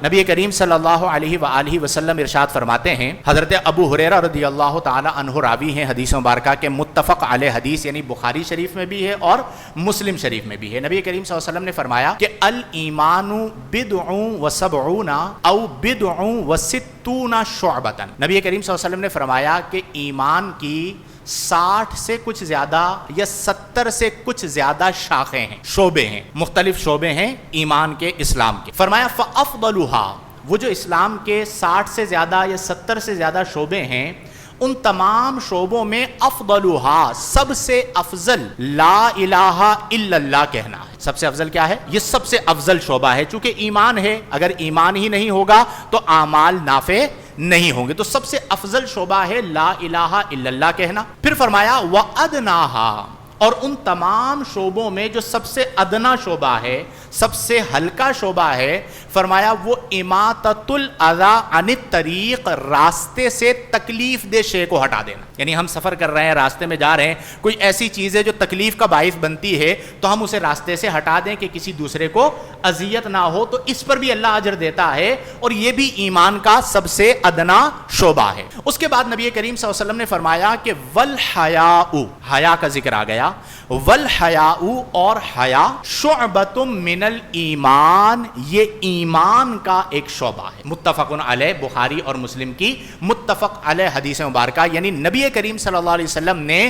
نبی کریم صلی اللہ علیہ وآلہ وسلم ارشاد فرماتے ہیں، حضرت ابو ہریرہ رضی اللہ تعالی عنہ راوی ہیں حدیث مبارکہ کے، متفق علیہ حدیث یعنی بخاری شریف میں بھی ہے اور مسلم شریف میں بھی ہے۔ نبی کریم صلی اللہ علیہ وسلم نے فرمایا کہ الایمان بضع و سبعون او بضع و ستون شعبۃ۔ نبی کریم صلی اللہ علیہ وسلم نے فرمایا کہ ایمان کی 60 سے کچھ زیادہ یا 70 سے کچھ زیادہ شاخیں ہیں، شعبے ہیں، مختلف شعبے ہیں ایمان کے، اسلام کے۔ فرمایا فَأَفْضَلُهَا، وہ جو اسلام کے 60 سے زیادہ یا 70 سے زیادہ شعبے ہیں، ان تمام شعبوں میں افضلها، سب سے افضل لا الہ الا اللہ کہنا ہے۔ سب سے افضل کیا ہے؟ یہ سب سے افضل شعبہ ہے، چونکہ ایمان ہے، اگر ایمان ہی نہیں ہوگا تو اعمال نافع نہیں ہوں گے، تو سب سے افضل شعبہ ہے لا الہ الا اللہ کہنا۔ پھر فرمایا وَأَدْنَاهَا، اور ان تمام شعبوں میں جو سب سے ادنا شعبہ ہے، سب سے ہلکا شعبہ ہے، فرمایا وہ اماطۃ الاذی عن الطریق، راستے سے تکلیف دہ شے کو ہٹا دینا۔ یعنی ہم سفر کر رہے ہیں، راستے میں جا رہے ہیں، کوئی ایسی چیز ہے جو تکلیف کا باعث بنتی ہے تو ہم اسے راستے سے ہٹا دیں کہ کسی دوسرے کو اذیت نہ ہو، تو اس پر بھی اللہ اجر دیتا ہے، اور یہ بھی ایمان کا سب سے ادنا شعبہ ہے۔ اس کے بعد نبی کریم صلی اللہ علیہ وسلم نے فرمایا کہ والحیاء، حیا کا ذکر آ گیا، والحیاء، اور حیا شعبۃ من الایمان، یہ ایمان کا ایک شعبہ ہے۔ متفق علیہ، بخاری اور مسلم کی متفق علیہ حدیث مبارکہ، یعنی نبی کریم صلی اللہ علیہ وسلم نے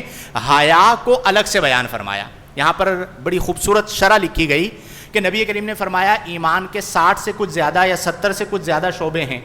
حیا کو الگ سے بیان فرمایا۔ یہاں پر بڑی خوبصورت شرح لکھی گئی کہ نبی کریم نے فرمایا ایمان کے 60 سے کچھ زیادہ یا 70 سے کچھ زیادہ شعبے ہیں،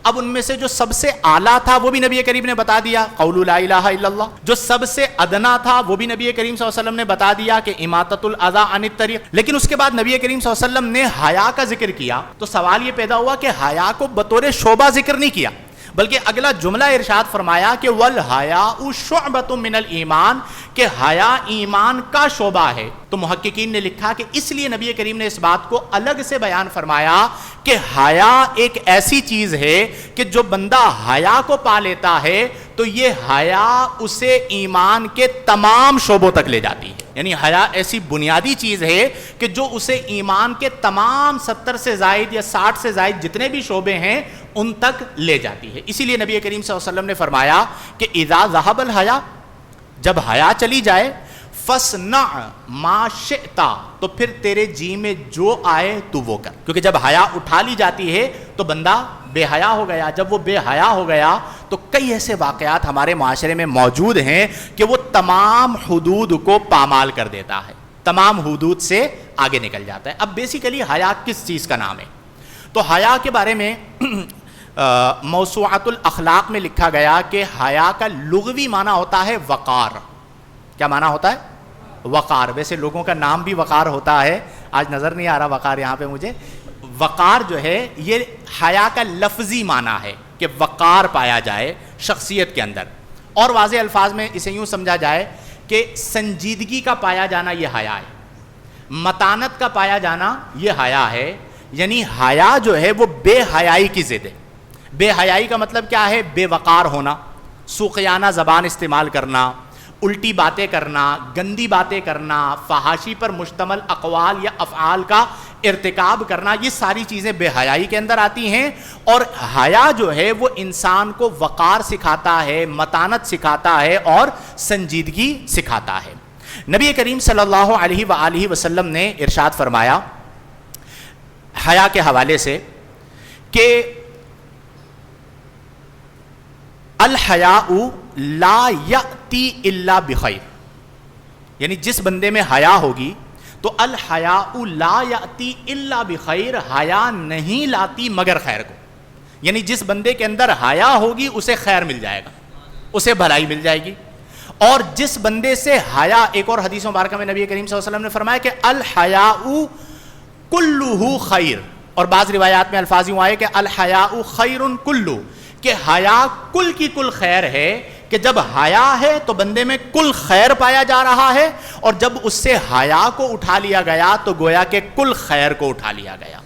اب ان میں سے جو سب سے اعلیٰ تھا وہ بھی نبی کریم نے بتا دیا، قول لا الہ الا اللہ۔ جو سب سے ادنا تھا وہ بھی نبی کریم صلی اللہ علیہ وسلم نے بتا دیا کہ اماطۃ الاذی عن الطریق۔ لیکن اس کے بعد نبی کریم صلی اللہ علیہ وسلم نے حیا کا ذکر کیا، تو سوال یہ پیدا ہوا کہ حیا کو بطور شعبہ ذکر نہیں کیا، بلکہ اگلا جملہ ارشاد فرمایا کہ والحیاء شعبۃ من الایمان، کہ حیا ایمان کا شعبہ ہے۔ تو محققین نے لکھا کہ اس لیے نبی کریم نے اس بات کو الگ سے بیان فرمایا کہ حیا ایک ایسی چیز ہے کہ جو بندہ حیا کو پا لیتا ہے تو یہ حیا اسے ایمان کے تمام شعبوں تک لے جاتی ہے۔ یعنی حیا ایسی بنیادی چیز ہے کہ جو اسے ایمان کے تمام 70 سے زائد یا 60 سے زائد جتنے بھی شعبے ہیں ان تک لے جاتی ہے۔ اسی لیے نبی کریم صلی اللہ علیہ وسلم نے فرمایا کہ اذا ذهب الحیا، جب حیا چلی جائے، فصنع ما شئت، تو پھر تیرے جی میں جو آئے تو وہ کر۔ کیونکہ جب حیا اٹھا لی جاتی ہے تو بندہ بے حیا ہو گیا، جب وہ بے حیا ہو گیا تو کئی ایسے واقعات ہمارے معاشرے میں موجود ہیں کہ وہ تمام حدود کو پامال کر دیتا ہے، تمام حدود سے آگے نکل جاتا ہے۔ اب بیسیکلی حیا کس چیز کا نام ہے؟ تو حیا کے بارے میں موسوعۃ الاخلاق میں لکھا گیا کہ حیا کا لغوی معنی ہوتا ہے وقار۔ کیا معنی ہوتا ہے؟ وقار۔ ویسے لوگوں کا نام بھی وقار ہوتا ہے، آج نظر نہیں آ رہا وقار یہاں پہ مجھے۔ وقار جو ہے یہ حیا کا لفظی معنی ہے کہ وقار پایا جائے شخصیت کے اندر، اور واضح الفاظ میں اسے یوں سمجھا جائے کہ سنجیدگی کا پایا جانا یہ حیا ہے، متانت کا پایا جانا یہ حیا ہے۔ یعنی حیا جو ہے وہ بے حیائی کی ضد ہے۔ بے حیائی کا مطلب کیا ہے؟ بے وقار ہونا، سوقیانہ زبان استعمال کرنا، الٹی باتیں کرنا، گندی باتیں کرنا، فحاشی پر مشتمل اقوال یا افعال کا ارتکاب کرنا، یہ ساری چیزیں بے حیائی کے اندر آتی ہیں۔ اور حیا جو ہے وہ انسان کو وقار سکھاتا ہے، متانت سکھاتا ہے اور سنجیدگی سکھاتا ہے۔ نبی کریم صلی اللہ علیہ وآلہ وسلم نے ارشاد فرمایا حیا کے حوالے سے کہ الحیاء لا یأتی الا بخیر، یعنی جس بندے میں حیا ہوگی تو الحیاء لا یأتی الا بخیر، حیا نہیں لاتی مگر خیر کو۔ یعنی جس بندے کے اندر حیا ہوگی اسے خیر مل جائے گا، اسے بھلائی مل جائے گی۔ اور جس بندے سے حیا، ایک اور حدیث مبارکہ میں نبی کریم صلی اللہ علیہ وسلم نے فرمایا کہ الحیاء کلہ خیر، اور بعض روایات میں الفاظ یوں آئے کہ الحیاء خیر کلہ، کہ حیا کل کی کل خیر ہے، کہ جب حیا ہے تو بندے میں کل خیر پایا جا رہا ہے، اور جب اس سے حیا کو اٹھا لیا گیا تو گویا کہ کل خیر کو اٹھا لیا گیا۔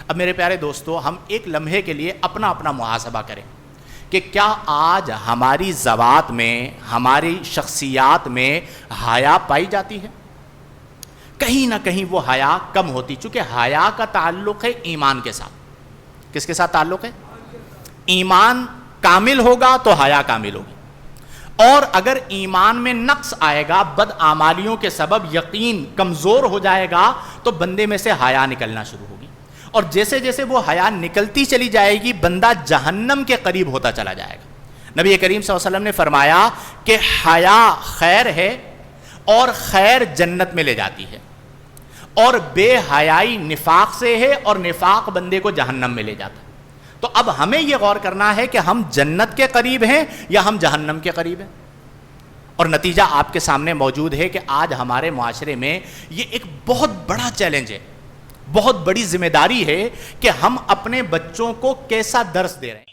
اب میرے پیارے دوستو، ہم ایک لمحے کے لیے اپنا اپنا محاسبہ کریں کہ کیا آج ہماری ذوات میں، ہماری شخصیات میں حیا پائی جاتی ہے؟ کہیں نہ کہیں وہ حیا کم ہوتی، چونکہ حیا کا تعلق ہے ایمان کے ساتھ۔ کس کے ساتھ تعلق ہے؟ ایمان کامل ہوگا تو حیا کامل ہوگی، اور اگر ایمان میں نقص آئے گا، بدعمالیوں کے سبب یقین کمزور ہو جائے گا، تو بندے میں سے حیا نکلنا شروع ہوگی، اور جیسے جیسے وہ حیا نکلتی چلی جائے گی بندہ جہنم کے قریب ہوتا چلا جائے گا۔ نبی کریم صلی اللہ علیہ وسلم نے فرمایا کہ حیا خیر ہے اور خیر جنت میں لے جاتی ہے، اور بے حیائی نفاق سے ہے اور نفاق بندے کو جہنم میں لے جاتا ہے۔ تو اب ہمیں یہ غور کرنا ہے کہ ہم جنت کے قریب ہیں یا ہم جہنم کے قریب ہیں، اور نتیجہ آپ کے سامنے موجود ہے کہ آج ہمارے معاشرے میں یہ ایک بہت بڑا چیلنج ہے، بہت بڑی ذمہ داری ہے کہ ہم اپنے بچوں کو کیسا درس دے رہے ہیں۔